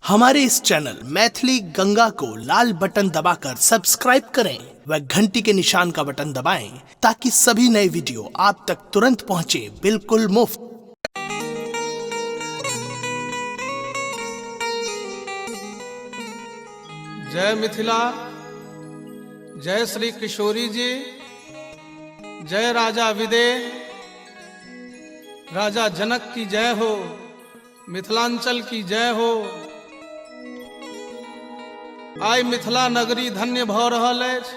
हमारे इस चैनल मैथिली गंगा को लाल बटन दबाकर सब्सक्राइब करें व घंटी के निशान का बटन दबाएं ताकि सभी नए वीडियो आप तक तुरंत पहुंचे बिल्कुल मुफ्त। जय मिथिला, जय श्री किशोरी जी, जय राजा विदेह, राजा जनक की जय हो, मिथिलांचल की जय हो। आइ मिथिला नगरी धन्य भ रहल अछि।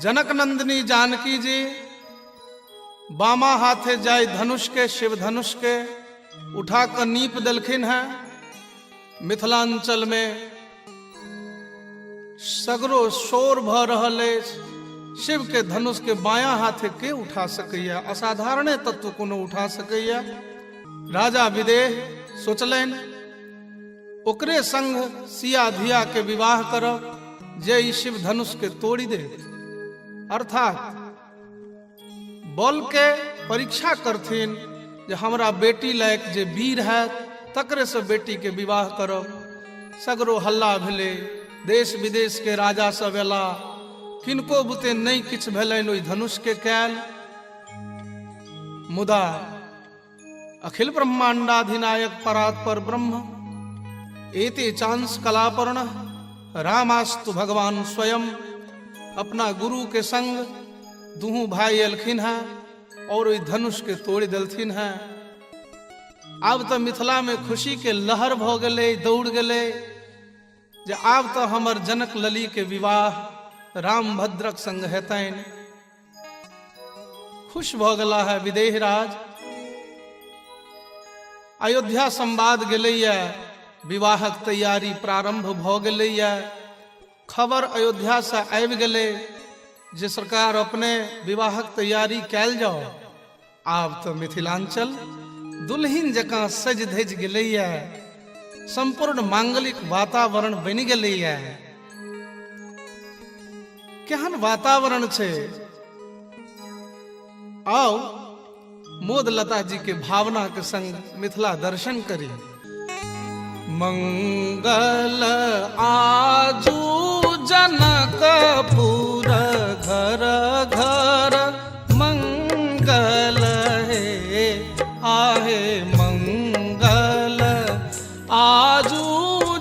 जनक नंदिनी जानकी जी बामा हाथे जाय धनुष के, शिव धनुष के उठा कर नीप देलखिन हैं। मिथिलांचल में सगरो शोर भ रहल अछि। शिव के धनुष के बाया हाथे के उठा सकैया, असाधारण तत्व कोनो उठा सकैया। राजा विदेह सोचलनि ओकरे संग सिया धिया के विवाह करब जे ई शिव धनुष के तोड़ी दे, अर्थात बल के परीक्षा करथिन जे हमरा बेटी लायक जे वीर है तकरे से बेटी के विवाह करब। सगरो हल्ला भेले, देश विदेश के राजा सब एला, किनको बुते नहीं किछ भेलनि ओहि धनुष के कैल। मुदा अखिल ब्रह्मांडाधिनायक परात्पर ब्रह्म एते चांस कलापर्ण रामास्तु भगवान स्वयं अपना गुरु के संग दुहू भाई एलखिन हैं और ओहि धनुष के तोड़ देलथिन हैं। आब तो मिथिला में खुशी के लहर भ गेलै, दौड़ गेलै जे आब तो हमर जनक लली के विवाह राम भद्रक संग हेतनि। खुश भ गेला है विदेह राज। अयोध्या संवाद गेलैया, विवाहक तैयारी प्रारंभ भ गेलैया। खबर अयोध्या से आबि गेलै जे सरकार अपने विवाहक तैयारी कैल जाओ। आब तो मिथिलांचल दुल्हिन जकां सज धज गेलैया, संपूर्ण मांगलिक वातावरण बनि गेलैया। केहन वातावरण छे, आओ मोद लता जी के भावना के संग मिथिला दर्शन करी। मंगल आजू जनकपुर घर घर मंगल हे आहे मंगल आजू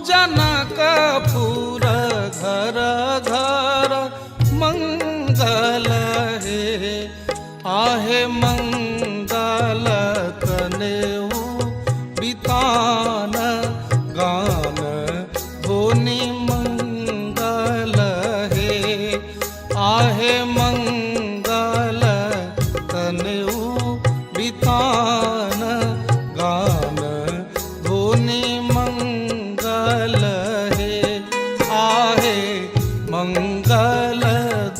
जनकपुर घर घर मंगल हे आहे मंगल तनेऊ बितान गान धोनी मंगल हे आहे मंगल तनेऊ बितान गान धोनी मंगल हे आहे मंगल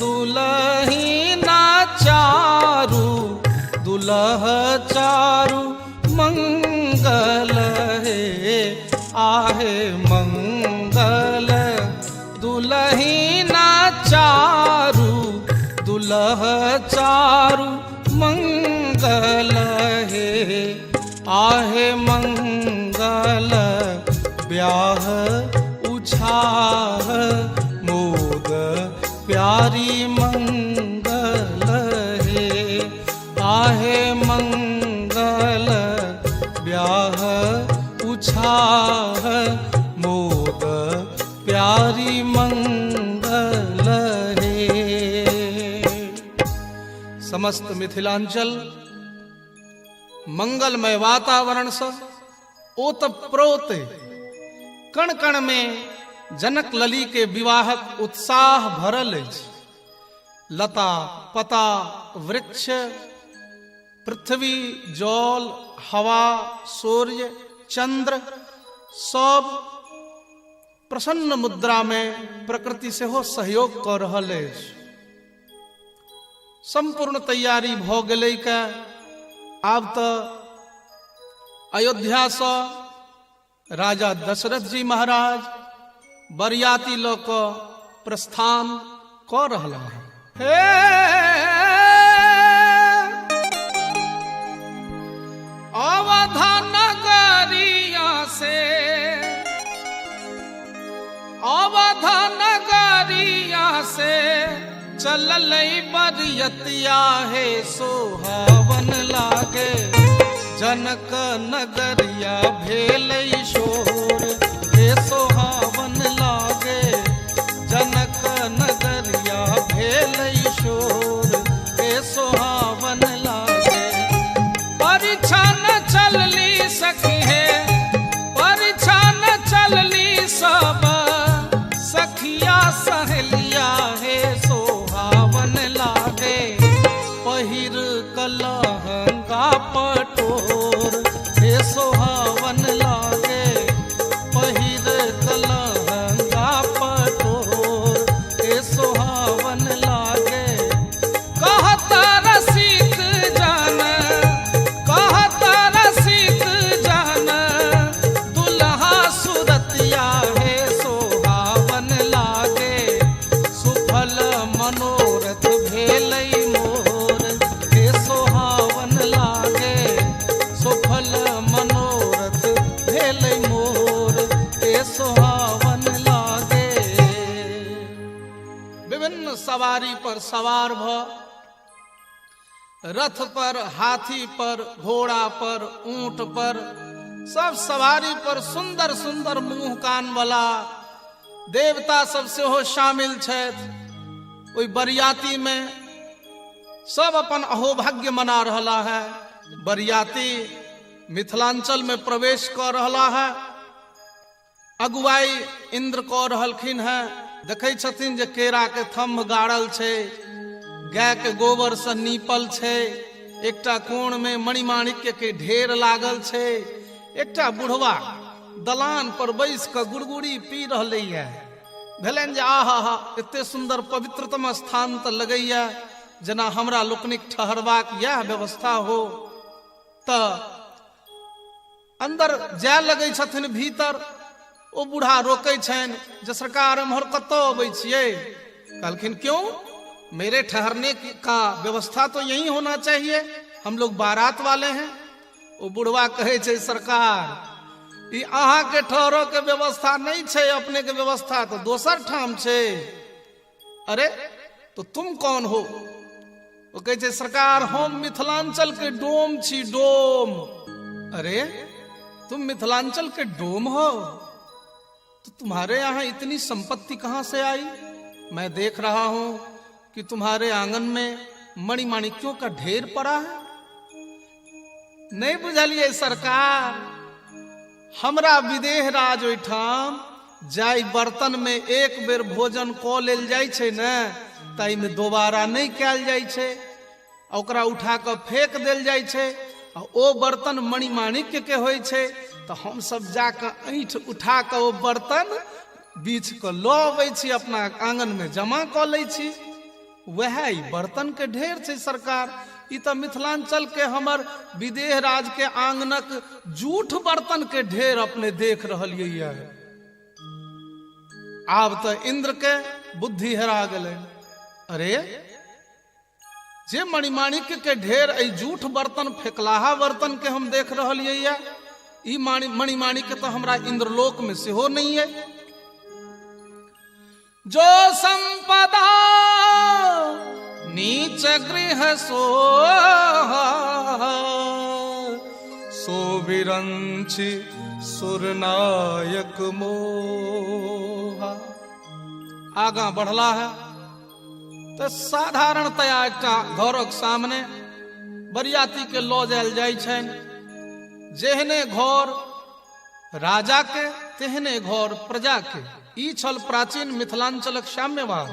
दुलहीना चारू दुलह चारू मंगल हे आहे मंगल दुलहीना चारू दुलह चारू मंगल हे आहे मंगल ब्याह उछाह मोद प्यारी मंगल हे आहे मंगल ब्याह उछाह मोद प्यारी मंगल हे। समस्त मिथिलांचल मंगलमय वातावरण से ओतप्रोत कण कण में जनक लली के विवाहक उत्साह भरल अछि। लता पता वृक्ष पृथ्वी जल हवा सूर्य चंद्र सब प्रसन्न मुद्रा में प्रकृति से हो सहयोग कर रहल अछि। संपूर्ण तैयारी भ गेलै का। आब तो अयोध्या से राजा दशरथ जी महाराज बरियाती ल क प्रस्थान क रहला है। अवधान से चलल बरियतिया हे सोहावन लागे जनक नगरिया भेल शोर हे सोहावन लागे जनक नगरिया भेल शोर हे सोहावन लागे। परीक्षा न चलली सखी है परीक्षा न चलली सब सखिया सहेलिया हे सोहावन लागे पहिर कलहंगा पटोर हे सोहावन लागे पहिर कलहंगा पटोर हे सोहावन लागे। कहत रसिक जन दुल्हा सुरतिया हे सोहावन लागे सुफल मनोरथ भेल मोर हे सोहावन लागे सुफल मनोरथ भेल मोर हे सोहावन लागे। विभिन्न सवारी पर सवार भ रथ पर हाथी पर घोड़ा पर ऊंट पर सब सवारी पर सुंदर सुंदर मुंह कान वाला देवता सब से हो शामिल छथि। ओई बरियाती में सब अपन अहोभाग्य मना रहा है। बरियाती मिथिलांचल में प्रवेश कर रहा है। अगुवाई इंद्र कऽ रहलखिन है। देखै छथिन जे केरा के थम्भ गाड़ल छै गाय के गोबर से नीपल छै एकटा कोण में मणिमाणिक्य के ढेर लागल छै एकटा बुढ़वा दलान पर बैस के गुड़गुड़ी पी रहले है। भेलनि जे आहा एते सुंदर पवित्रतम स्थान तऽ लगैया जेना हमरा लोकनिक ठहरबाक यह व्यवस्था हो। तऽ अंदर जाय लगै छथिन भीतर ओ बूढ़ा रोकै छनि जे सरकार एम्हर कतऽ अबै छियै। कहलखिन क्यों मेरे ठहरने का व्यवस्था तो यही होना चाहिए हम लोग बारात वाले हैं। वो बुढ़वा कहे छे सरकार ई अहाँ के ठहरो के व्यवस्था नहीं छे अपने के व्यवस्था तो दोसर ठाम छे। अरे तो तुम कौन हो? वो कहे छे सरकार हम मिथिलांचल के डोम छी डोम। अरे तुम मिथिलांचल के डोम हो तो तुम्हारे यहाँ इतनी संपत्ति कहाँ से आई? मैं देख रहा हूं कि तुम्हारे आंगन में मणिमाणिक्यों का ढेर पड़ा है। नहीं बुझलिए सरकार हमरा विदेह राज ओइठाम जाय बर्तन में एक बेर भोजन कऽ लेल जाइ छै ने ताई में दोबारा नहीं कैल जाइ छै ओकरा उठा के फेंक देल जाइ छै। ओ बर्तन मणिमाणिक्य के होइ छै तो हम सब जाके ऐंठ उठा के ओ बर्तन बीछ के लऽ अबै छी अपना आंगन में जमा कऽ लै छी। वह बर्तन के ढेर छै सरकार। ई तो मिथिलांचल के हमर विदेह राज के आंगनक जूठ बर्तन के ढेर अपने देख रहलियै। आब तो इंद्र के बुद्धि हेरा गेलै। अरे जे मणिमाणिक्य के ढेर ऐ जूठ बर्तन फेकलाहा बर्तन के हम देख रहलियै ई मणिमाणिक्य तो हमरा इंद्रलोक में सेहो नहीं है। जो संपदा नीच गृह सो विरंची सुरनायक मोहा। आगा बढ़ला है तो साधारणतया एकटा घरक सामने बरियाती के लऽ जायल जाइ छनि। जेहने घर राजा के तेहने घर प्रजा के। ई छल प्राचीन मिथिलांचलक साम्यवाद।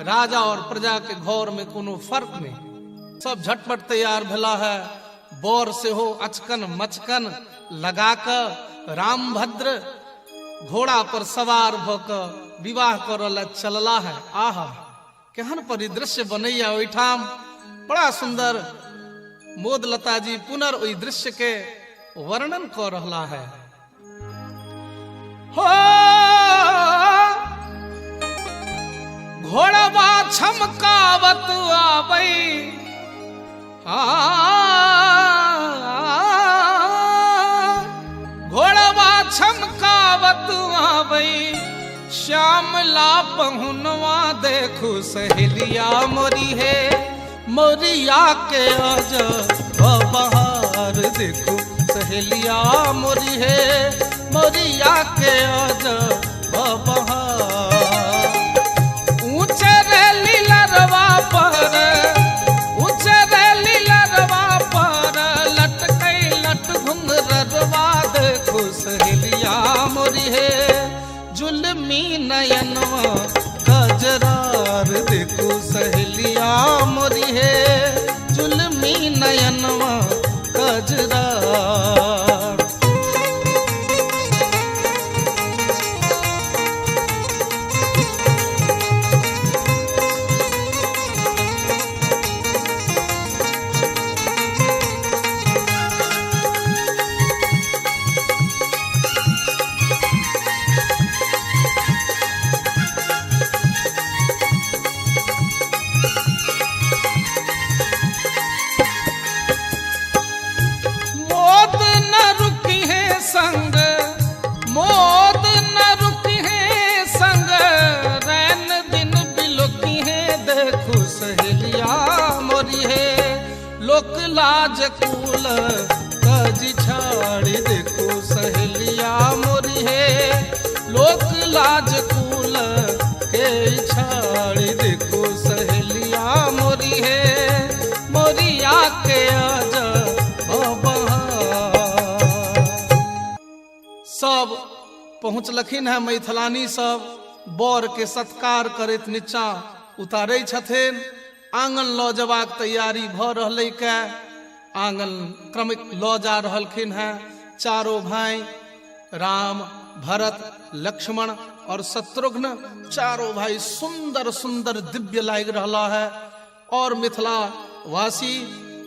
राजा और प्रजा के घर में कोनो फर्क नहीं। सब झटपट तैयार भेला है। बर से हो अचकन मचकन लगा कर रामभद्र घोड़ा पर सवार भऽ विवाह करल चलला है। आहा केहन परिदृश्य बनैया ओइठाम। बड़ा सुंदर मोदलता जी पुनर ओइ दृश्य के वर्णन कर रहा है। हो घोड़वा छमकावत आबै घोड़वा छमकावत आबै श्यामला पहुनवा देखू सहेलिया मोरी है, मोरिया के आज बहार देखू सहेलिया मोरी है, मोरिया के आज बहार। ऊंचे रेली लरवा पर, ऊंचे रेली लरवा पर लटकई लट घुंघरवा देखू सहेलिया मोरी है, जुल्मी नयनवा गजरार देखू सहेलिया मोरी है, जुल्मी नयनवा गजरार। संग मोद न रुकी है संग, रैन दिन बिलुकी है देखू सहेलिया मोरी है, लोक लाज कूल कज छाड़ी देखू सहेलिया मोरी है, लोक लाज कूल के छाड़ी देखू सहेलिया मोरी है, मोरिया के आजा सब पहुँचलखिन है। मैथिलानी सब बर के सत्कार करैत नीचा उतारे छथिन। आंगन लऽ जबाक तैयारी भ रहलै के आंगन क्रमिक लऽ जा रहलखिन है। चारों भाई राम, भरत, लक्ष्मण और शत्रुघ्न, चारों भाई सुंदर सुंदर दिव्य लाग रहा है। और मिथिला वासी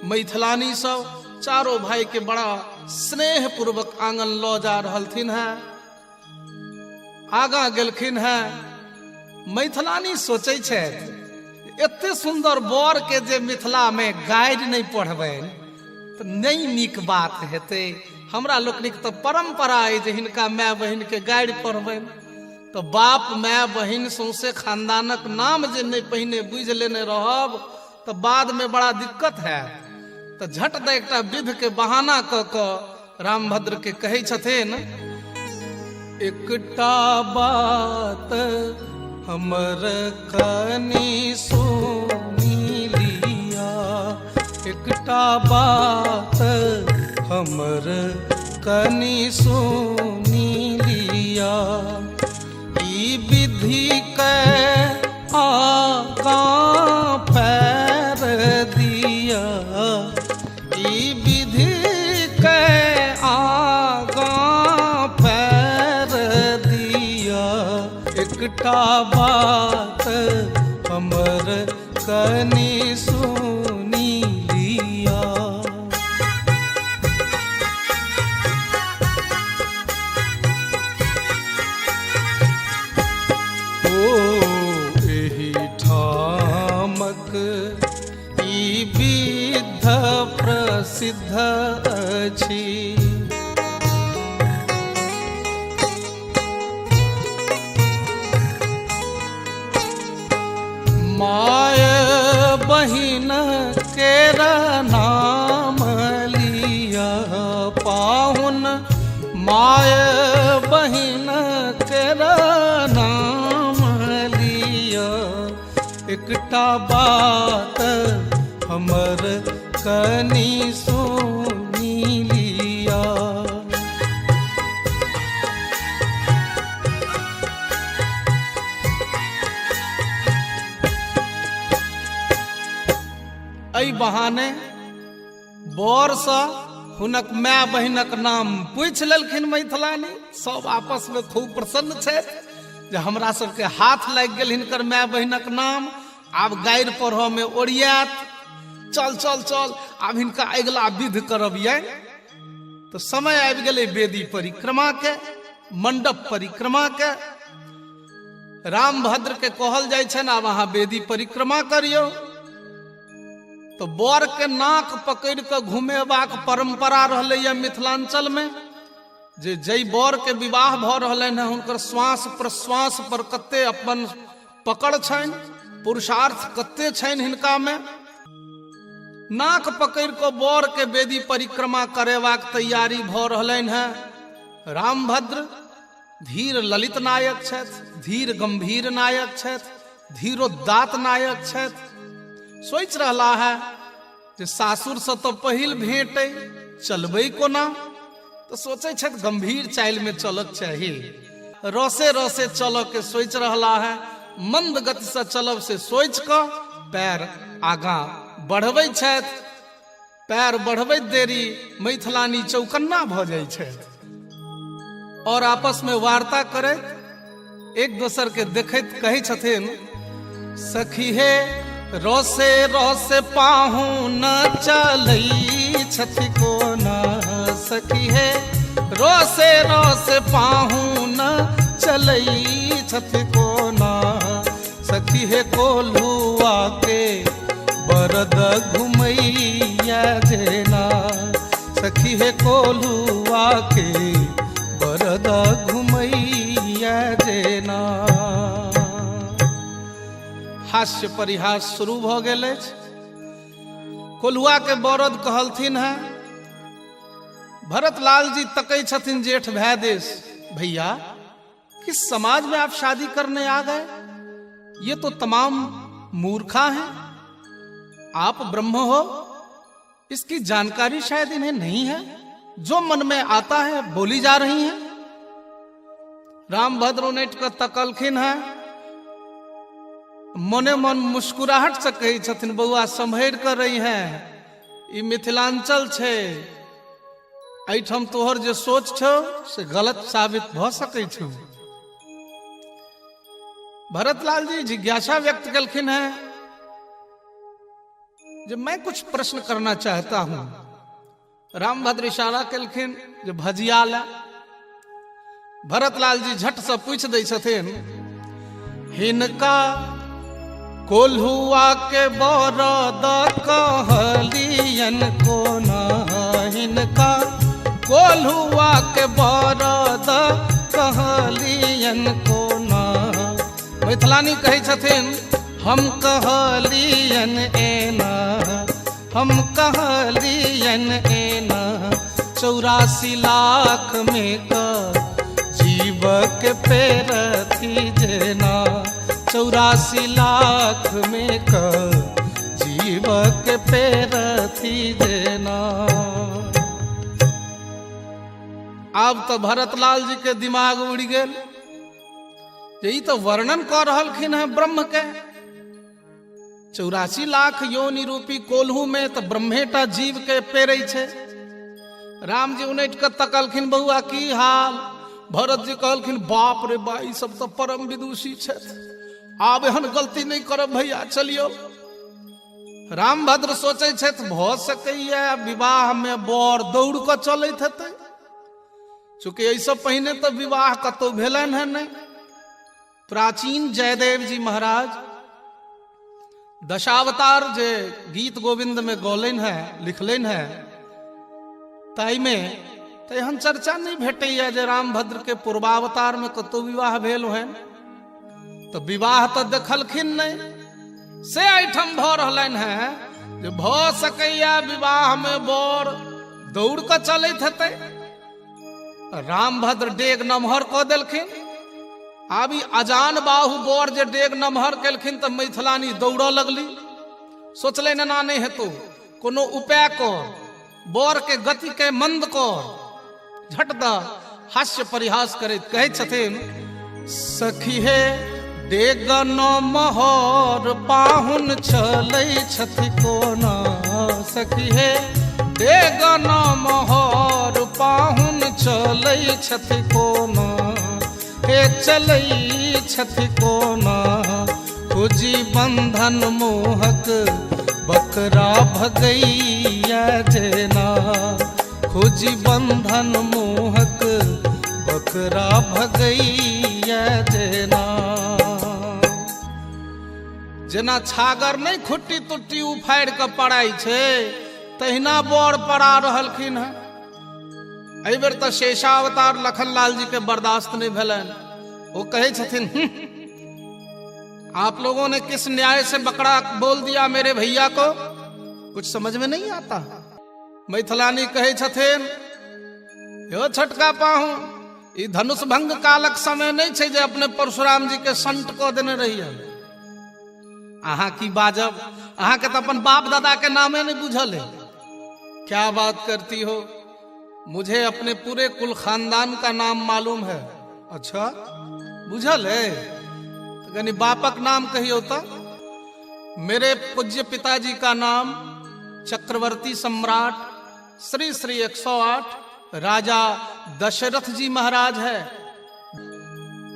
मैथिलानी सब चारों भाई के बड़ा स्नेह पूर्वक आंगन लऽ जा रहलथिन है। आगा गेलखिन है। मैथिलानी सोचे छे एते सुंदर बर के जे मिथिला में गाइड नहीं पढ़बैन तो नहीं नीक बात हेते। हमरा लोकनिक तो परंपरा है जे हिनका माय बहिन के गाइड पढ़बैन। तो बाप माय बहिन सौंसे खानदानक नाम जे नहीं पहिने बुझ लेने रहब तो बाद में बड़ा दिक्कत है। तो झट दे एकटा विध के बहाना क रामभद्र के कहे छथिन, एकटा बात हमर कनी सुनी लिया, एकटा बात हमर कनी सुनी लिया, ई विधि के आगा पैर दिया, ई विधि के आगा पैर दिया, एकटा बात हमर कनी सुनी लिया। ओ एही ठामक ई विध प्रसिद्ध अछि, माय बहिन केर नाम लिया पाहुन, माय बहिन केर नाम लिया, एकटा बात हमर कनी सुनी लिया। एहि बहाने बर सँ हुनक माय बहिनक नाम पूछ लेलखिन मैथिलानी। सब आपस में खूब प्रसन्न छथि जे हमरा सबके हाथ लागि गेल हिनकर माय बहिनक नाम। आब गारि पढ़ऽ में ओरियात। चल चल चल आब हिनका अगिला विध करबियन। तो समय आबि गेलै वेदी परिक्रमा के, मंडप परिक्रमा के। रामभद्र के कहल जाइ छनि आब अहाँ वेदी परिक्रमा करियौ। तो बर के नाक पकड़ के घुमेबाक परंपरा रहलैया मिथिलांचल में। जे जय बर के विवाह भ रहलनि हैं हुनकर श्वास प्रश्वास पर कते अपन पकड़ छनि, पुरुषार्थ कते छनि हिनका में। नाक पकड़ को बर के वेदी परिक्रमा करेबाक तैयारी भ रहलनि हैं। रामभद्र धीर ललित नायक छथि, धीर गंभीर नायक छथि, धीरोदात्त नायक छथि। सोचि रहला है जे सासुर से तो पहिल भेंट चलबै कोना, तो सोचे छथि गंभीर चाल में चलक चाहिए। रसे रसे चल के सोचि रहला है, मंद गति से चलब से सोच क पैर आगा बढ़बै छथि। पैर बढ़बैत देरी मैथिलानी चौकन्ना भ जाइ छथि और आपस में वार्ता करैत एक दोसर के देखैत कहै छथिन, सखी हे रोसे रोसे पाहुन चलै छथि कोना। सखी हे रोसे रोसे पाहुन चलै छथि कोना। सखी हे कोल्हुआ के बरद घुमैया जेना। सखी हे कोल्हुआ के बरद घुमैया जेना। हास्य परिहास शुरू भ गेल अछि। कोल्हुआ के बरद कहलथिन है। भरत लाल जी तकै छथिन जेठ भै देश, भैया किस समाज में आप शादी करने आ गए? ये तो तमाम मूर्खा हैं। आप ब्रह्म हो, इसकी जानकारी शायद इन्हें नहीं है। जो मन में आता है बोली जा रही हैं। रामभद्र उनट कर तकलखिन है। मने मन मुस्कुराहट से कही छथिन, बउआ संभर कर रही हैं। ई मिथिलांचल छे, एठम तोहर जे सोच छो से गलत साबित भ सकै छौ। भरतलाल जी जिज्ञासा व्यक्त कलखिन है जो मैं कुछ प्रश्न करना चाहता हूं। रामभद्र इशारा कलखिन जो भजिया ला। भरतलाल जी झट से पूछ दै छथिन, हिनका कोल्हुआ के बरद कहलियन कोना। हिनका कोल्हुआ के बरद कहलियन कोना। मैथिलानी कहे छथिन, हम कहलियन एना, हम कहलियन एना। 84 लाख में का जीव के पेरथी जेना। 84 लाख में का जीव के पेरथी जेना। अब तो भरतलाल जी के दिमाग उड़ गेल। यही तो वर्णन कर रहलखिन है ब्रह्म के। 84 लाख योनि रूपी कोल्हू में तो ब्रह्मेटा जीव के पेरै छे। राम जी उनट के तकलखिन, बउआ की हाल? भरत जी कहलखिन, बाप रे बा, ई सब तो परम विदुषी छथि। आब एहन गलती नहीं करब भैया, चलियो। रामभद्र सोचे छथि भ सकैया विवाह में बर दौड़ क चलैत हेतै, चूंकि ऐसा पहले तो विवाह कतौ भेलन है नहीं। प्राचीन जयदेव जी महाराज दशावतार जे गीत गोविंद में गौलन है, लिखलन है, ताई में तो एहन चर्चा नहीं भेटैया जे रामभद्र के पूर्वावतार में कतौ विवाह भेल है। तो विवाह तो देखलखिन नहीं, से आइटम भ रहलन है जे भ सकैया विवाह में बर दौड़ क चलैत हेतै। रामभद्र डेग नमहर क देलखिन। आबी अजान बाहु बर जे डेग नमहर केलखिन तो मैथिलानी दौड़ लगली। सोचले ना नहीं हेतु, कोनो उपाय कर, बर के गति के मंद कर। झट द हास्य परिहास करैत कहै छथिन, सखी हे डेग नमहर पाहुन चलै छथि कोना। सखी हे डेग नमहर पाहुन चलै छथि कोना। हे चलै छथि कोना, खोजी बंधन मोहक बकरा भगैया जेना। खोजी बंधन मोहक बकरा भगैया जेना। जेना छागर नहीं खुट्टी तुट्टी उफाड़ के पड़ाई छे, तहिना बर पड़ा रहलखिन है। एहि बेर तो शेषावतार लखनलाल जी के बर्दाश्त नहीं भेलन। वो कहे छथिन, आप लोगों ने किस न्याय से बकरा बोल दिया मेरे भैया को, कुछ समझ में नहीं आता। मैथिलानी कहे छथिन, यो छटका पाहू, ई धनुष भंग कालक समय नहीं छे जे अपने परशुराम जी के संट को देने रही है। अहा की बाजब, अहा के तो अपन बाप दादा के नामे नहीं बुझल है। क्या बात करती हो, मुझे अपने पूरे कुल खानदान का नाम मालूम है। अच्छा बुझल है, तो यानी बापक नाम कहियो तो। मेरे पूज्य पिताजी का नाम चक्रवर्ती सम्राट श्री श्री 108 राजा दशरथ जी महाराज है।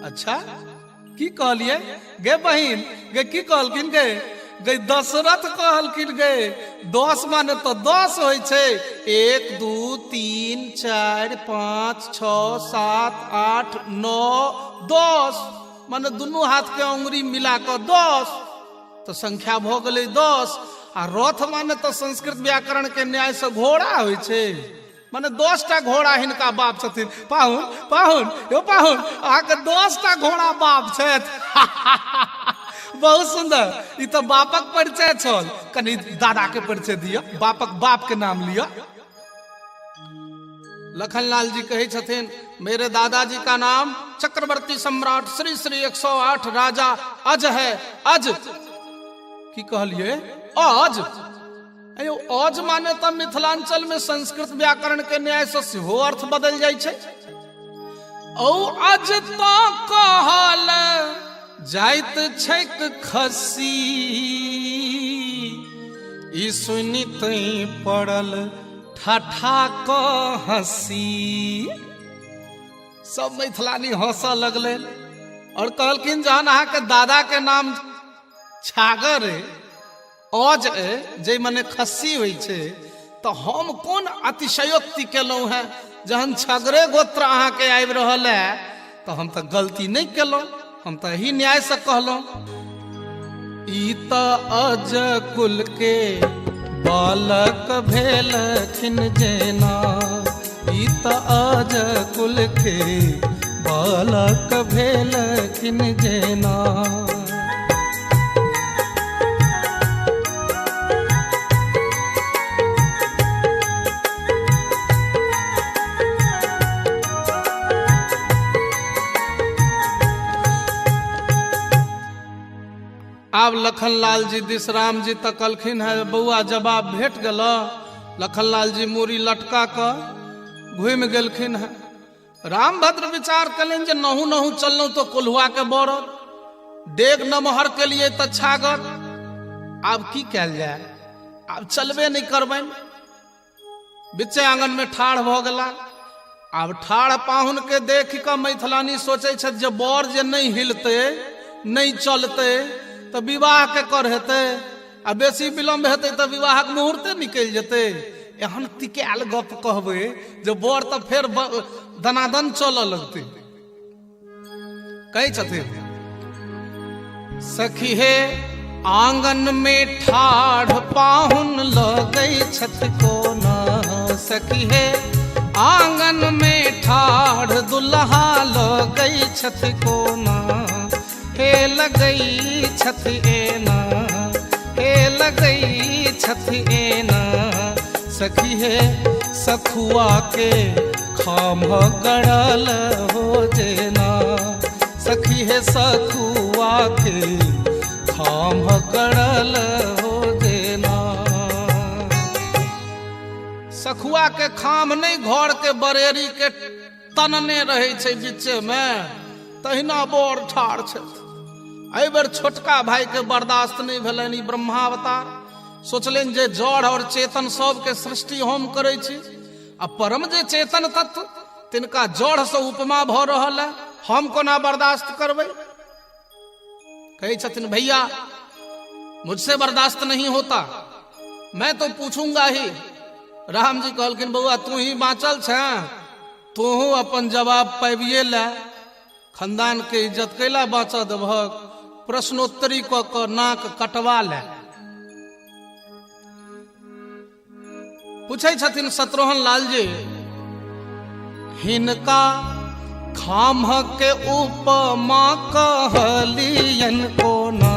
अच्छा की कहलिए गे बहिन, गे की कहलकिन गे, गे दशरथ कहलकिन गे। 10 माने तो 10 होय छे, 1 2 3 4 5 6 7 8 9 10 माने दुनू हाथ के अंगुरी मिला कर 10, तो संख्या भ गेलै 10। आ रथ माने तो संस्कृत व्याकरण के न्याय से घोड़ा होय छे, माने 10 टा घोड़ा हिनका बाप छथिन। पाहुन पाहुन यो पाहुन, अहाँके 10 टा घोड़ा बाप छथि। बहुत सुंदर, ई तो बापक परिचय छल। कनी दादा के परिचय दिया, बापक बाप के नाम लिया। लखनलाल जी कहे छथिन, मेरे दादाजी का नाम चक्रवर्ती सम्राट श्री श्री 108 राजा अज है। अज की कहलिए, अज अयो अज माने तो मिथिलांचल में संस्कृत व्याकरण के न्याय से सेहो अर्थ बदल जाय छे। ओ अज तो कहल जाइत छैक खसी, ई सुनित पड़ल ठाठा क हंसी। सब मैथिलानी हंसऽ लगले और कहलखिन, जहन अहाँ के दादा के नाम छागर अज जे मने खस्सी होइ छे, तो हम कोन अतिशयोक्ति केलहुं है। जहन छगरे गोत्र अहाँ के आबि रहल है, तो हम तो गलती नहीं केलहुं, हम तो यही न्याय से कहलहुं। ई त अज कुल के बालक भेलखिन जेना, ई त अज कुल के बालक भेलखिन जेना। आब लखनलाल जी दिसराम जी तकलखिन है, बउआ जवाब भेट गेल। लखनलाल जी मूरी लटका कर घूमि गेलखिन है। रामभद्र विचार कलन जे नहु नहु चललहुं तो कोल्हुआ के बरद, डेग नमहर के लिए तो छागर। आब की कैल जाए, आब चलबे नहीं करबैन। बिच्चे आंगन में ठाढ़ भ गेला। आब ठाढ़ पाहुन के देख कऽ मैथिलानी सोचै छथि जे बर जे नहीं हिलते नहीं चलते तो विवाह के कर हेते, आ बेसी विलम्ब हेते तो विवाहक मुहूर्ते निकल जेते। एहन तिकायल गप कहबे जे बर तो फेर दनादन चलऽ लगते। कहे छथिन, सखी हे आंगन में ठाढ़ पाहुन लगै छथि कोना। सखी हे आंगन में ठाढ़ दुल्हा लगै छथि कोना। हे लगई छथि एना, हे लगई छथि एना। सखी है सखुआ के खाम गड़ल हो जेना। सखी है सखुआ के खाम गड़ल हो जेना। सखुआ के खाम नहीं, घर के बरेरी के तनने रहे छे बीचे में, तहिना बर ठाढ़ छथि। एहि बेर छोटका भाई के बर्दाश्त नहीं भेलनि। ई ब्रह्मावतार सोचलनि जे जड़ और चेतन सब के सृष्टि हम करै छी, आ परम जे चेतन तत्व तिनका जड़ से उपमा भ रहल है, हम कोना बर्दाश्त करबै। कहे छथिन, भैया मुझसे बर्दाश्त नहीं होता, मैं तो पूछूंगा ही। राम जी कहलखिन, बउआ तू ही बाँचल छ, तू अपन जवाब पाबिए ला। खानदान के इज्जत कैला बाँचऽ देबहक, प्रश्नोत्तरी क नाक कटवा ले। पूछे छथिन शत्रुघ्न लाल जी, हिनका खाम के उपमा कहलियन कोना,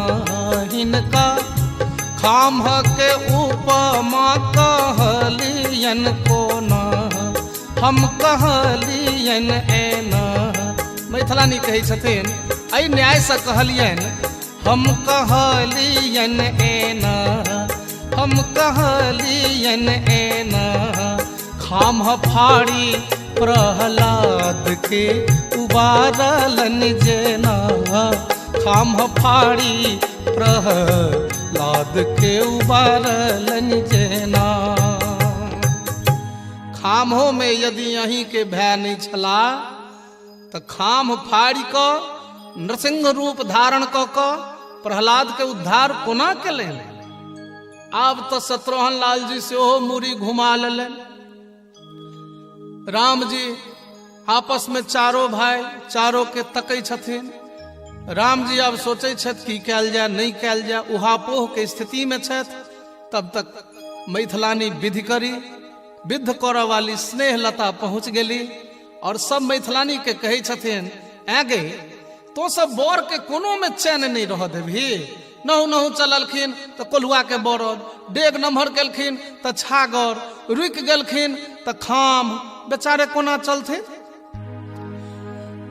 हिनका खाम के उपमा कहलियन कोना, हम कहलियन एना। मैथिलानी कहै छथिन एहि न्याय से कहलियन, हम कहलियन एना, हम कहलियन एना। खाम फाड़ी प्रहलाद के उबारलन जेना, खाम फाड़ी प्रहलाद के उबारलन जेना। खामों में यदि अहीं के भय नहीं छला तो खाम फाड़ी क नृसिंह रूप धारण क प्रहलाद के उद्धार कोना केले। आब तो शत्रुघ्न लाल जी से ओहो मूरी घुमा लेलन। राम जी आपस में चारों भाई चारों के तकै छथिन। राम जी अब सोचे छथि कि कैल जाए नहीं कैल जाए, उहापोह के स्थिति में छथि। तब तक मैथिलानी विधि करी, विद्ध करऽ वाली स्नेह लता पहुंच गेली और सब मैथिलानी के कहे छथिन, आगे तो सब बर के कोनो में चैन नहीं रह देभी। नहु नहु चललखिन तो कोल्हुआ के बरद, डेग नम्हर केलखिन तो छागर, रुक गेलखिन तो खाम, बेचारे कोना चलथिन।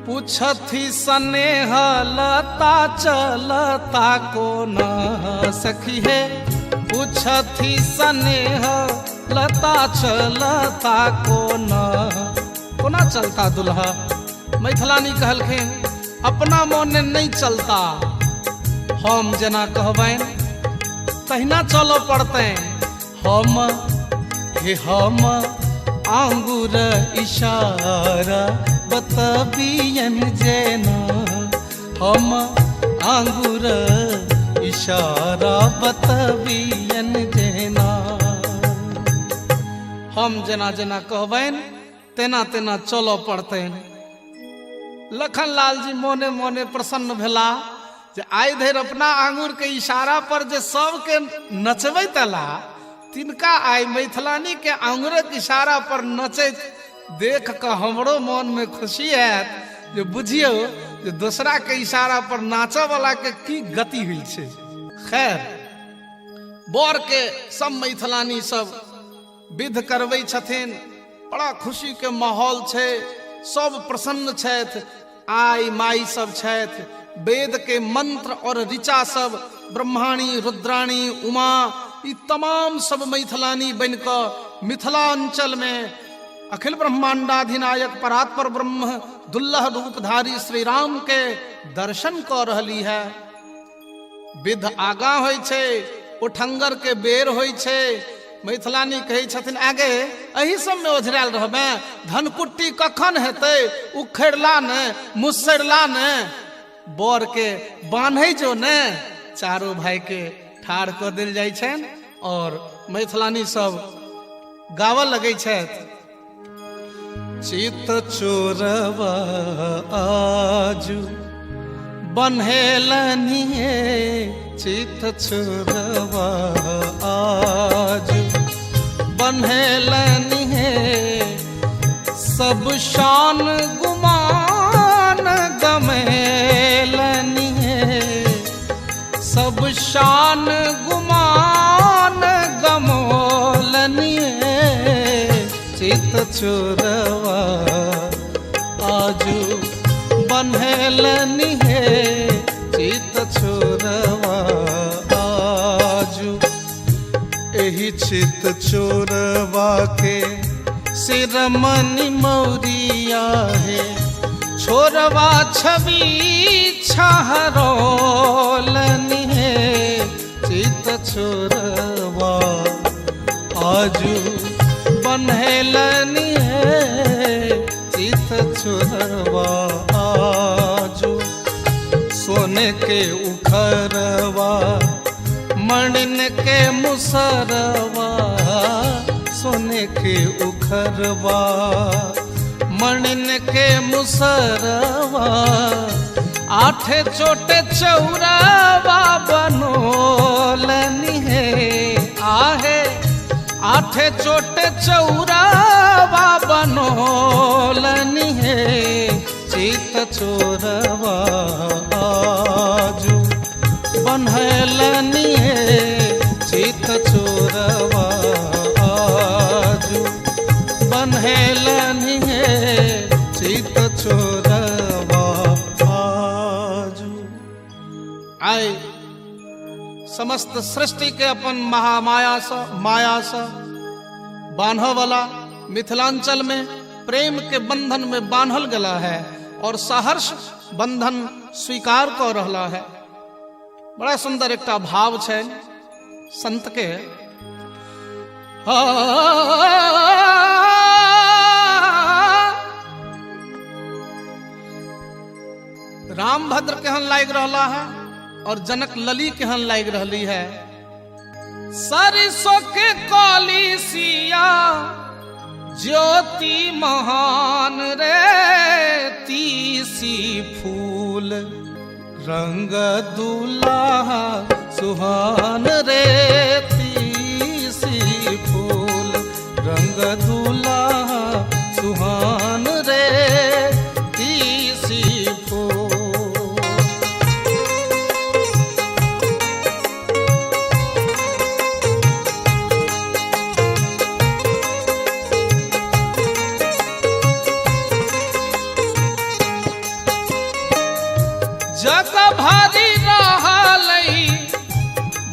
पूछथि स्नेह लता चलता कोना सखी है, पूछथि स्नेह लता चलता कोना, कोना चलता दुल्हा। मैथिलानी कहलखिन अपना मोने नहीं चलता, हम जना कहबैन तहिना चलो पड़ते। हम आंगुर इशारा बतबियन जेना, हम आंगुर इशारा बतबियन जेना। हम जना जना कहबैन तेना तेना चलो पड़ते। लखन लाल जी मोने मोने प्रसन्न भेला जे आइ धरि अपना आंगुर के इशारा पर जे सबके नचबै तला, तिनका आइ मैथिलानी के आंगुरक इशारा पर नचैत देख कऽ हमरो मन में खुशी हैत जे बुझियौ जे दूसरा के इशारा पर नाचऽ वाला के की गति हुई छै। खैर बर के सब मैथिलानी सब विध करबै छथिन, बड़ा खुशी के माहौल छै, सब प्रसन्न छथि। आई माई सब छथि, वेद के मंत्र और ऋचा सब ब्रह्माणी रुद्राणी उमा ई तमाम सब मैथिलानी बन कऽ मिथिलांचल में अखिल ब्रह्मांडाधिनायक परात्पर ब्रह्म दुल्लह रूपधारी श्री राम के दर्शन कऽ रहली है। विध आगा होइ छै, उठंगर के बेर होइ छै। मैथिलानी कहै छथिन आगे एही सब में ओझरायल रहबै, धनकुट्टी कखन हेतै, उखड़ला ने मुसरला ने, बर के बान्है जो ने। चारों भाई के ठाढ़ कऽ देल जाइ छनि और मैथिलानी सब गावऽ लगै छथि। चित चोरवा आजू बन्हेलनिए, चित चोरवा आजू बन्हेलनिए, सब शान गुमान गमेलनिए, सब शान गुमान गमोलनिए। चित चोरवा आजू बन्हेलनिए, चित चोरवा आजू। एही चित चोरवा के सिरमणि मौरिया है, छोरवा छवि छहरोलनिए। चित चोरवा आजू बन्हेलनिए, चित चोरवा आजू। सोने के उखरवा मणिन के मुसरवा, सोने के उखरवा मणिन के मुसरवा। आठे चोटे चौरावा बनोलनी है, आहे आठे चोटे चौरावा बनोलन चित चोरवा आजू बन्हलनी है चित चोरवा आजू बन्हलनी है चित चोरवा आजू। आए समस्त सृष्टि के अपन महामाया से बांधव वाला मिथिलांचल में प्रेम के बंधन में बांधल गला है और सहर्ष बंधन स्वीकार कर रहा है। बड़ा सुंदर एक भाव है संत के। रामभद्र केहन लाग रहा है और जनक लली केहन लाग रही है। सरसों के काली सिया ज्योति महान रे तीसी फूल रंग दुल्हा सुहान रे तीसी फूल रंग दुल्हा सुहान रे तीसी फूल। जग भरी रहलई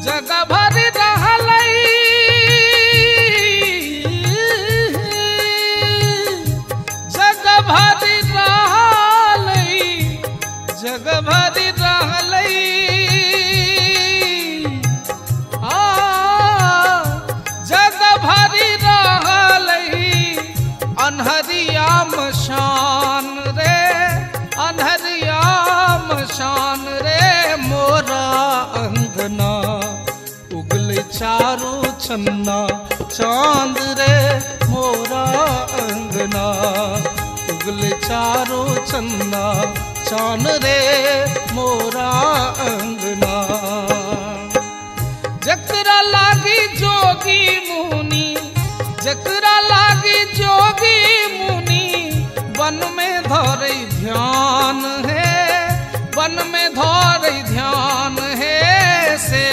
जग भरी रहलई जग भरी रहलई जग भरी रहलई जग भरी रहलई अनहरिया मशान रे अनहरिया शान रे मोरा अंगना उगले चारों छन्ना चांद रे मोरा अंगना उगले चारों छन्ना चांद रे मोरा अंगना। जकरा लागी जोगी मुनि जकरा लागी जोगी मुनि वन में धरे ध्यान है वन में धर ध्यान है से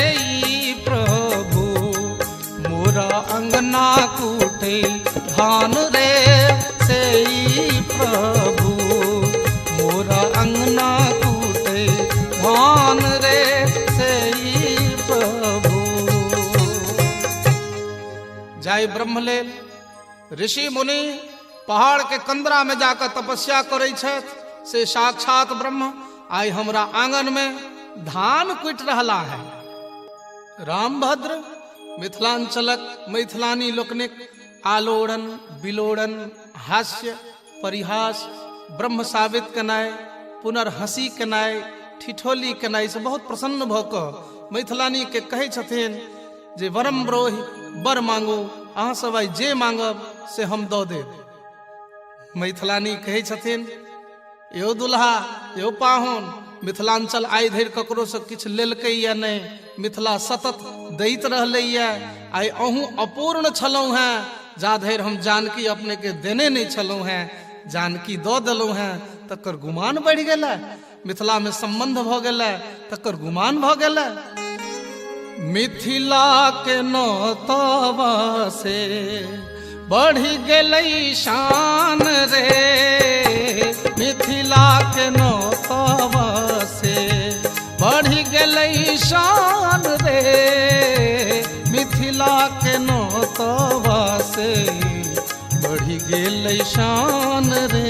प्रभु मोरा अंगना कूटे धान रे से प्रभु मोरा अंगना कूटे धान रे से प्रभु। जाय ब्रह्मलेल ऋषि मुनि पहाड़ के कंदरा में जाकर तपस्या करे से साक्षात ब्रह्म आई हमरा आंगन में धान कुट रहा है। रामभद्र मिथिलांचलक मैथिलानी लोकनिक आलोड़न बिलोड़न हास्य परिहास ब्रह्म साबित कनाय पुनर्हसी कनाय ठिठोली कनाय से बहुत प्रसन्न भक मैथिलानी के कहे छथिन जे वरम ब्रोहि बर मांगो अहाँ सब आई जे मांगब से हम दो देब। मैथिलानी कहे छथिन यो दुल्हा यो पाहुन मिथिलांचल आइ धरि ककरो से किछु लेलकै या नहीं मिथिला सतत दैत रहलै या आइ अहूँ अपूर्ण छलहुँ हैं जा धरि हम जानकी अपने के देने नहीं छलहुँ हैं जानकी दऽ देलहुँ हैं तकर गुमान बढ़ि गेलै मिथिला में संबंध भऽ गेलै तकर गुमान भऽ गेलै। मिथिला के नौतवा से बढ़ी गेलै शान रे मिथिला के नौतवा से बढ़ी गेलै शान रे मिथिला के नौतवा से बढ़ी गेलै शान रे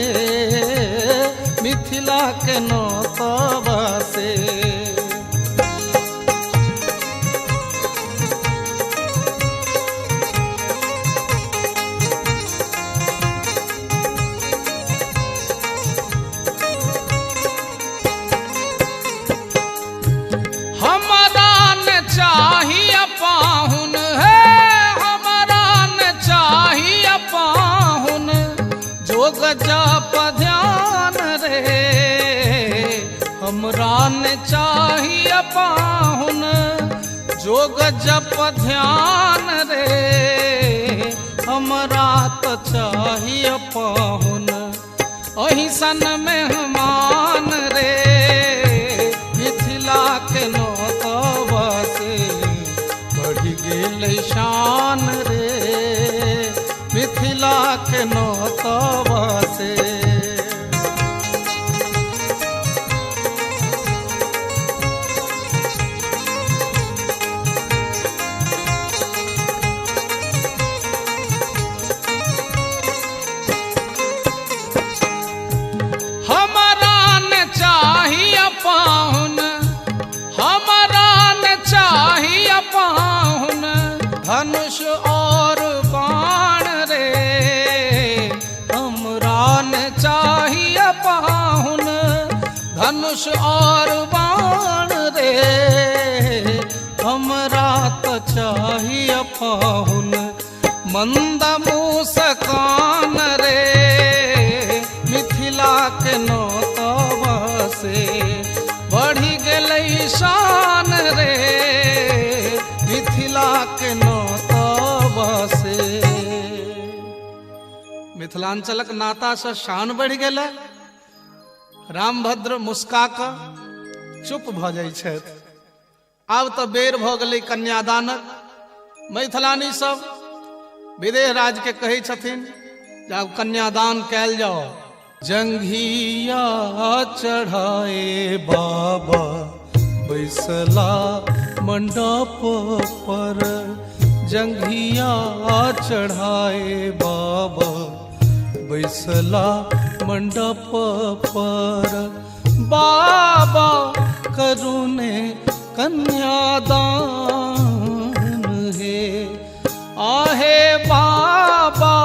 मिथिला के नौतवा से। चाहिए पाहुन है हमारा न चाहिए पाहुन जोग जप ध्यान रे हमरा न चाहिए पाहुन जोग जप ध्यान रे हमरा तो चाहिए पाहुन ओही सन मेहमान रे मिथिला के नौतवा से बढ़ी गेल शान रे मिथिला के नौतवा से। धनुष और बाण रे हमरा न चाहिए पाहुन धनुष और बाण रे हमरा तो चाहिए पाहुन मंद मुस्कान रे मिथिला के नौतवा से बढ़ी गेल शान रे मिथिला के नौतवा से। मिथिलांचलक नाता से शान बढ़ गेल। रामभद्र मुस्का कऽ चुप भ जाइ छथि। आब तऽ बेर भ गेलै कन्यादानक। मैथिलानी सब विदेह राज के कहै छथिन जे आब कन्यादान कयल जाओ। जंघिया चढ़ाए बाबा बैसला मंडप पर जंघिया चढ़ाए बाबा बैसला मंडप पर बाबा करुणे कन्यादान है आहे बाबा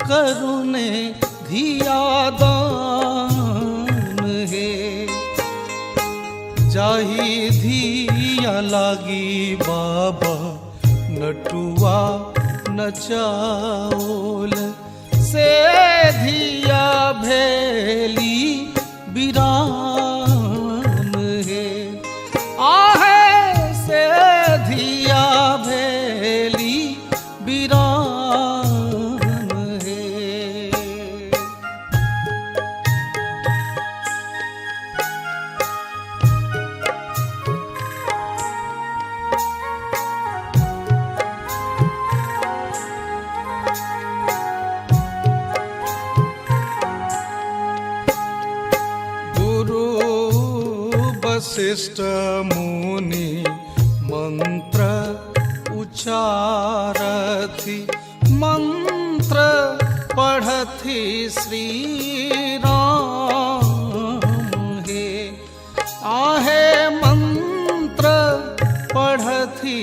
करुणे धियादान है जाही धिया लागी बाबा नटुआ नचाओल से धिया भेली बिरान है आहे से धिया भेली बिरान है। वशिष्ठ मुनि मंत्र उचारथि मंत्र पढ़थि श्री राम हे आहे मंत्र पढ़थि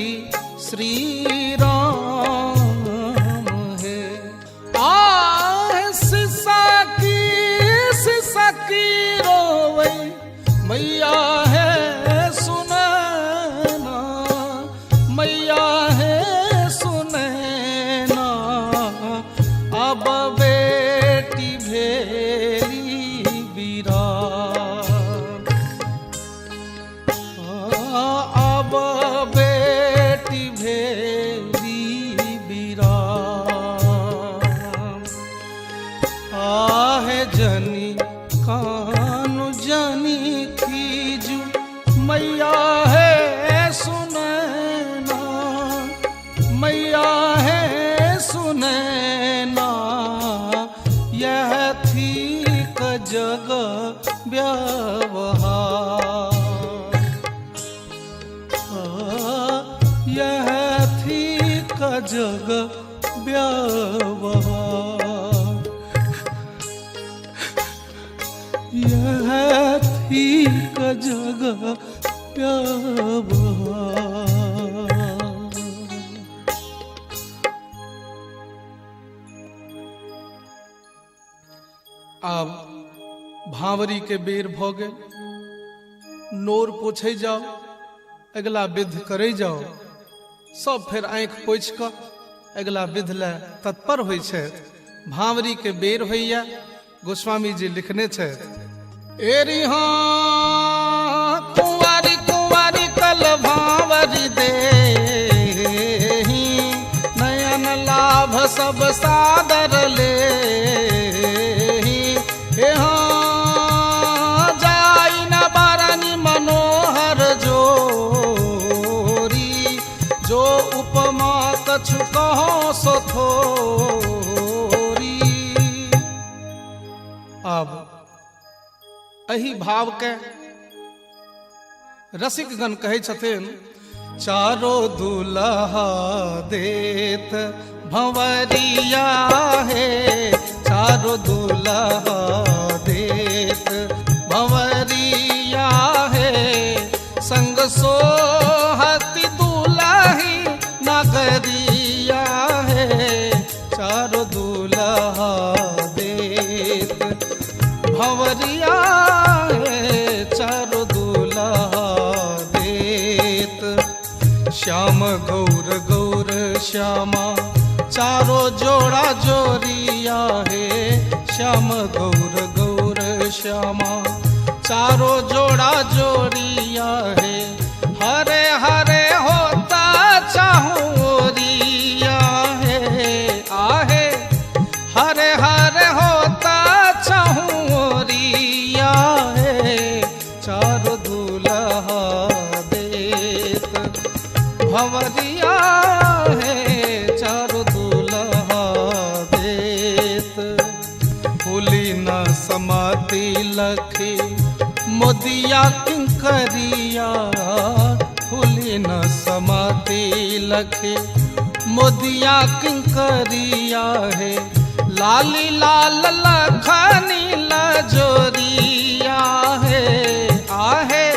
श्री राम हे आहे सिसा की रोवे मैया है सुनैना मैया है सुनैना अब बेटी भेली बिरान अब बेटी भेली बिरान आहे जनी कानु जनी खीजू मैया है सुनैना मैया है सुनैना यह थी क जग व्यवहार यह थी क जग व्यवहार यह थी क जग व्यवहार। आब भावरी के बेर भ गेल। नोर पोछे जाओ अगला विध करे जाओ सब फिर आँख पोछ कऽ अगला विध ले तत्पर होइ छथि। भावरी के बेर होइया गोस्वामी जी लिखने छथि एरी हाँ कुंवारी कुंवारी कल भावरी दे नयन लाभ सब सादर ले हाँ कहो सो थोरी। अब एही भाव के रसिकगण कहै छथिन, चारो दुल्हा देत भंवरिया है, चारो दुल्हा देत भंवरिया है, संग सोहती दुल्ही नगरिया है, चारो दुल्हा देत भंवरिया है, चारो दुल्हा देत। श्याम गौर गौर श्यामा चारो जोड़ा जोरिया है, श्याम गौर गौर श्यामा चारो जोड़ा जोड़िया है, हरे हरे होता चाहूरिया है, आहे हरे हरे होता चाहूरिया है, चारो दुल्हा देत भंवरिया है, चारो दुल्हा देत। फूली न समाती लखी मोदिया किंकरिया, फूली न समाती लखी मोदिया किंकरिया है, लाली लाल लखनी लजोरिया है, आहे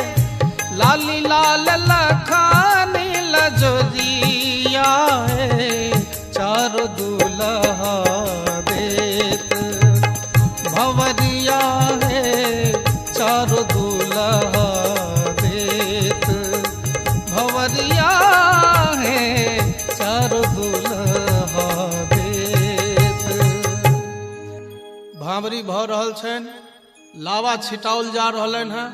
लाली लाल लखनी लजोरिया है, चारो दुल्हा देत भंवरिया है, चारो दुल्हा देत भंवरिया है, चारो दुल्हा देत। भांवरी भ रहल छन, लावा छिटाओल जा रहलन है,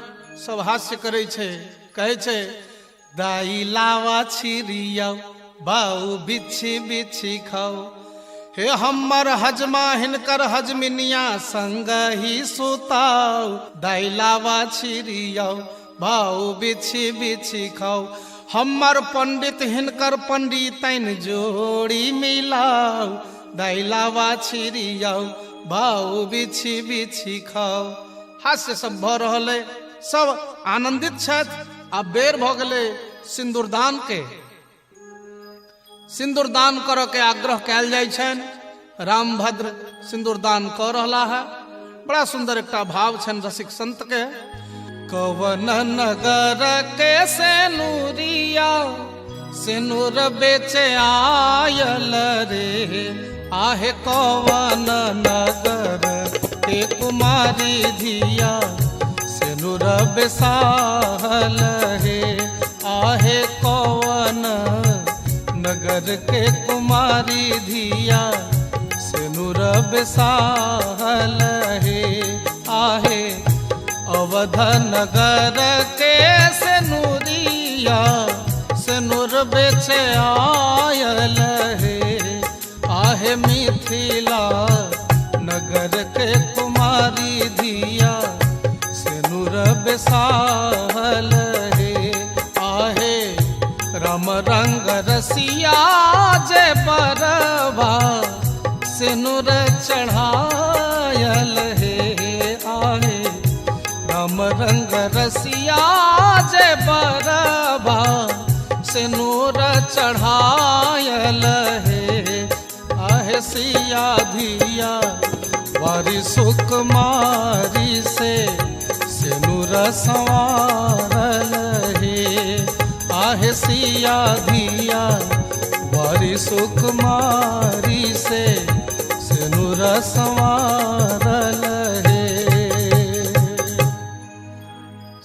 सब हास्य करे छे, कहे छे दाई लावा छिरियाओ बाऊ बिछी बिछी खाओ, हे हमर हजमा हिनकर हजमिनिया संग ही सुताओ, दाई लावा छिरियाओ बाऊ बिछी बिछी खाओ, हमर पंडित हिनकर पंडितन जोड़ी मिलाओ, दाई लावा छिरियाओ बाऊ बिछी बिछी खाओ। हास्य सब भ रहले, सब आनंदित छथि। आ बेर भ गेलै सिंदूरदान के, सिंदूरदान करऽ के आग्रह कयल जाइ छनि। रामभद्र सिंदूरदान कऽ रहला है। बड़ा सुंदर एकटा भाव छनि रसिक संत के। कवन नगर के सेनुरिया सेनुर बेचे आयल रे, आहे कवन नगर के कुमारी धिया सेनुर बेसाहल हे, आहे कवन नगर के कुमारी धिया सेनुर बेसाहल हे, आहे अवध नगर के सेनुरिया सेनुर बेचे आयल हे, आहे मिथिला नगर के कुमारी धिया सेनुर बेसाहल हे, आहे राम रंग रसिया जे बरवा सेनुर चढ़ायल हे, आहे राम रंग रसिया जे बरवा सेनुर चढ़ायल हे, आहे सिया धिया वारी सुकुमारी से सेनुर संवारल हे, आहे सिया धिया वारी सुकुमारी से सेनुर संवारल हे।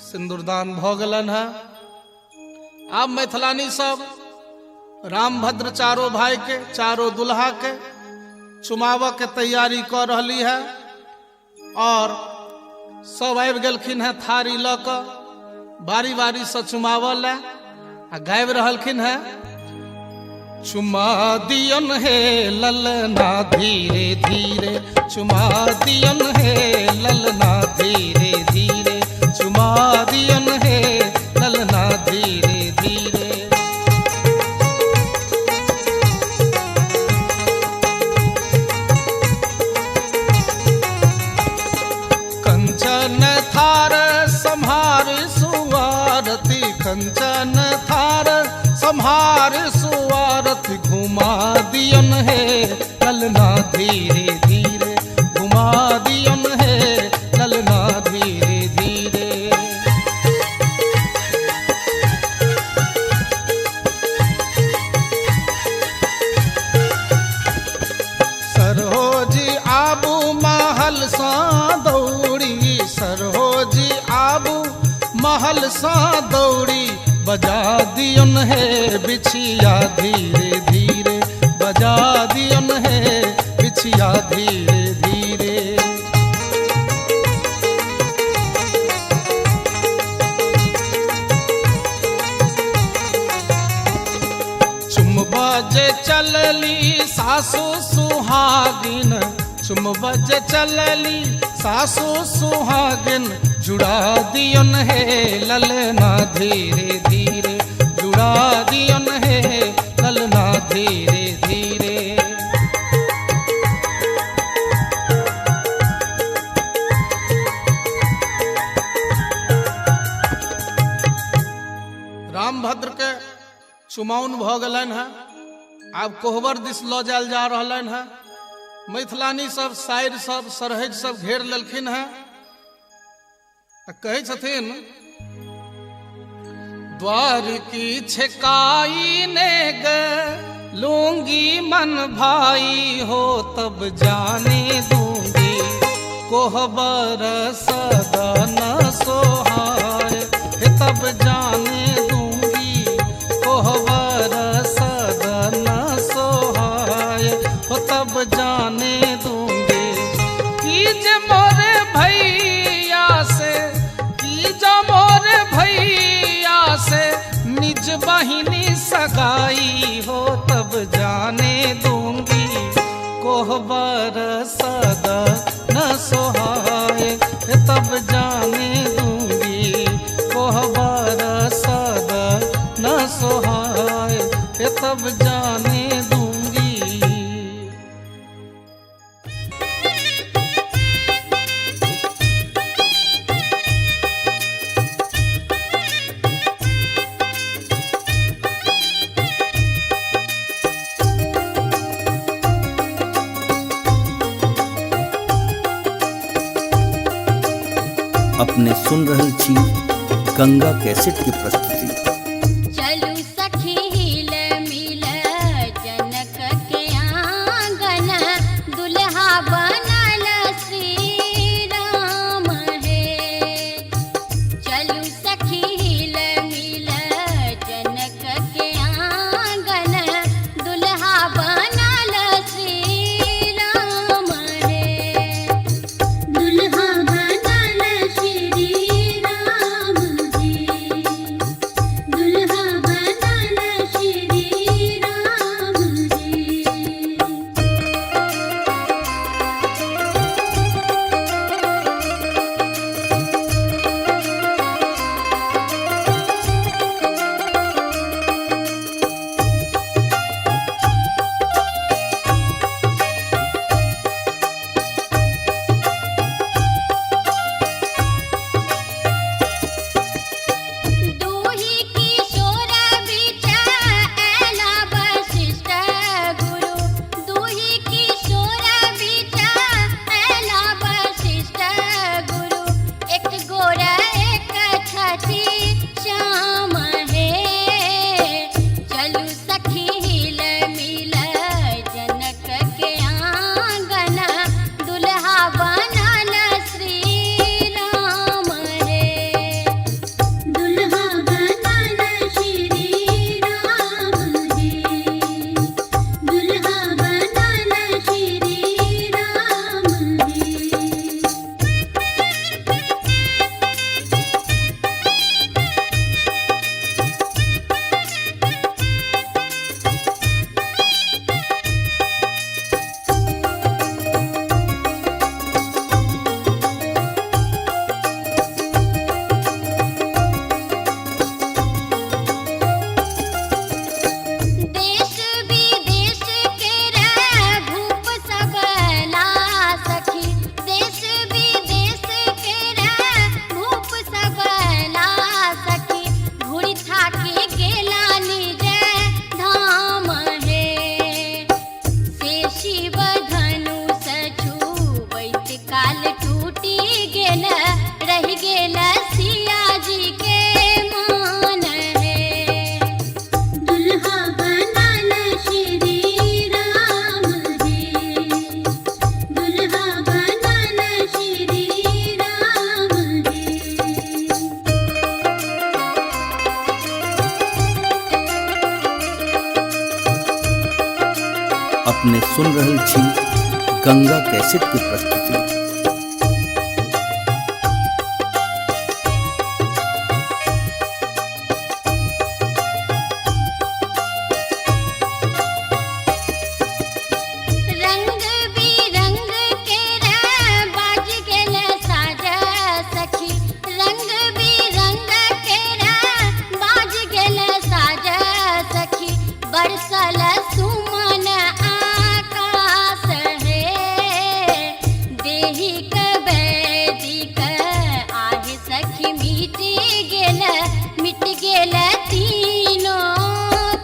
सिंदूरदान भ गेलन है। आब मैथिलानी सब रामभद्र चारो भाई के चारो दुल्हा के चुमाव के तैयारी कर रही है और सब आबि गेलखिन है थारी ल क बारी बारी से चुमावल आ गाबि रहलखिन है। चुमा दियन हे ललना धीरे धीरे, चुमा दियन हे ललना धीरे धीरे, चुमा दियन हे ललना धीरे धीरे। कंचन थार संहार सुवारथ घुमा दियन है ललना धीरे धीरे घुमा दियन है ललना धीरे धीरे। सरहोजी आबू महल सा दौड़ी, सरहोजी आबू महल सा दौड़ी बजा दियन है बिछिया धीरे धीरे बजा दियन है बिछिया धीरे धीरे। चुम बजे चलली सासु सुहागिन, चुम बजे चलली सासु सुहागिन जुड़ा दियन है ललना धीरे धीरे जुड़ा दियन है ललना धीरे धीरे। रामभद्र के चुमाउन भ गलन है, आब कोहबर दिस ल जायल जा रहलन है। मैथिलानी सब शायर सब सरहज सब घेर लेलखिन है। कहे छथिन द्वार की छकाई ने ग लूंगी मन भाई हो तब जाने दूंगी कोहबर सदन सोहाय तब जाने दूंगी कोहबर सदन सोहाय हो तब जाने दूंगी। कीजे मोरे भैया से कीजा मोरे भैया से निज बहिनी सगाई हो तब जाने दूंगी कोहबर सदन सोहाय तब जाने दूंगी कोहबर सदन सोहाय तब जाने दूंगी। अपने सुन रहल छी गंगा कैसेट की प्रस्तुति। चलू सखी हिल मिल जनक के आंगन दुल्हा बनल श्री राम है। चलू सखी हिल मिल जनक के आंगन दुल्हा बनल श्री राम है। दुल्हा बनल श्री राम जी। अपने सुन रहल छी गंगा कैसेट की प्रस्तुति। रंग बिरंग केरा बाज गेल साजा सखी, रंग बिरंग केरा बाज गेल साजा सखी, बरसल सुमन आकाश है, देहि क बैदी क आहे सखी मिट गेल तीनों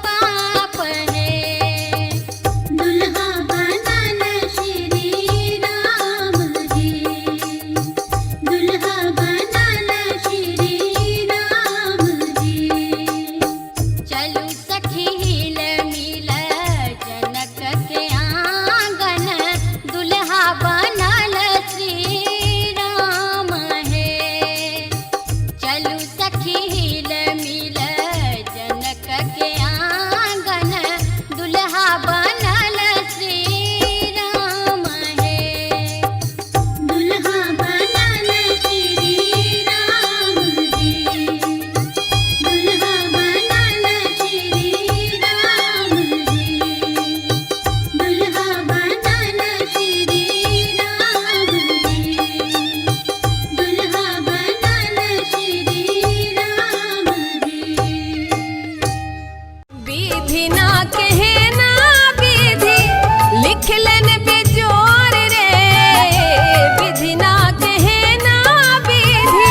पाप है। दुल्हा बनल श्री राम जी, दुल्हा बनल श्री राम जी, चलू सखी हिल मिल जनक के आंगन, दुल्हा बनल श्री राम है, चलू सखी हिल मिल जनक के आंगन, दुल्हा बनल श्री राम है, दुल्हा बनल श्री राम जी, दुल्हा बनल श्री राम जी, दुल्हा बनल श्री राम जी, दुल्हा बनल श्री राम जी। विधि ना कहे ना विधि लिखलन बेजोर रे, विधि ना कहे ना विधि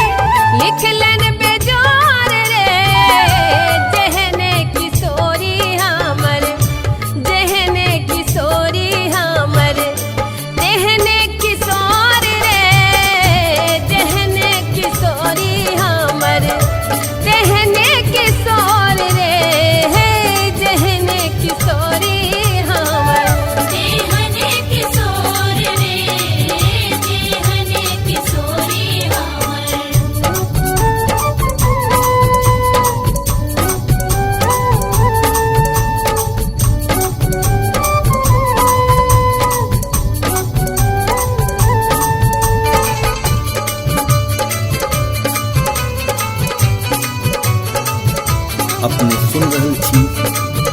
लिखलन बेजोर रे, जहने किशोरी हमर, जहने किशोरी हमर, जहने किशोर रे, जहने किशोरी हमर, जहने किशोर रे, जहने किशोरी हमर, जहने किशोर रे, जहने किशोरी हमर। अपने सुन रहल छी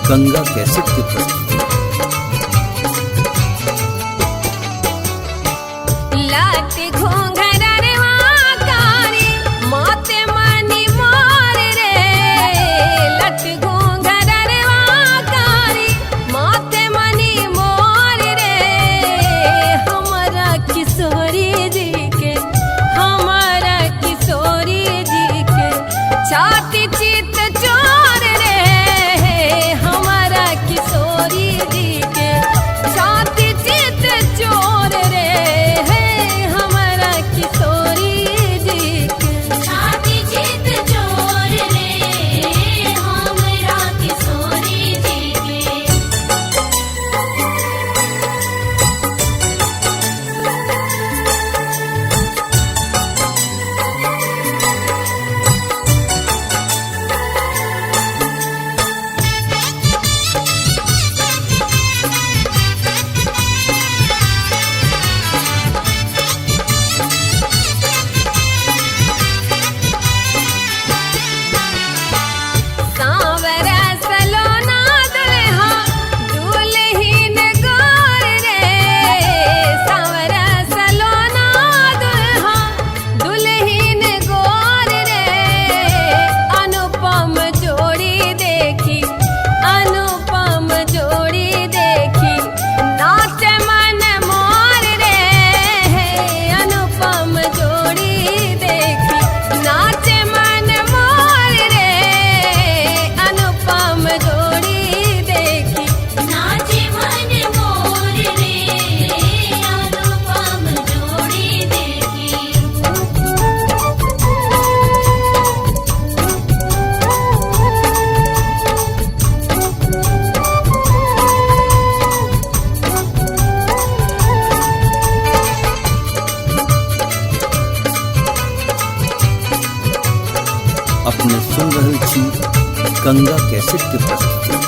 गंगा कैसेट की प्रस्तुति। लाट घोंघरवा कारी मोते मनी मोर रे, लाट घोंघरवा कारी मोते मनी मोर रे, हमारा किशोरी जी के, हमारा किशोरी जी के छाती चित चोर रे, हमारा किशोरी जी के छाती चित चोर रे, हमारा किशोरी जी के छाती चित चोर रे, हमारा किशोरी जी के। सांवरा सलोना दुल्हा दुल्हीन गोर रे, सांवरा सलोना दुल्हा दुल्हीन गोर रे, अनुपम जोड़ी देखी, अनुपम जोड़ी देखी, नाच मन मोर रे, अनुपम जोड़ी देखी, नाच मन मोर रे, अनुपम जोड़ी देखी, नाच मन मोर रे, अनुपम जोड़ी देखी। अपने सुन रहल छी गंगा कैसेट की प्रस्तुति।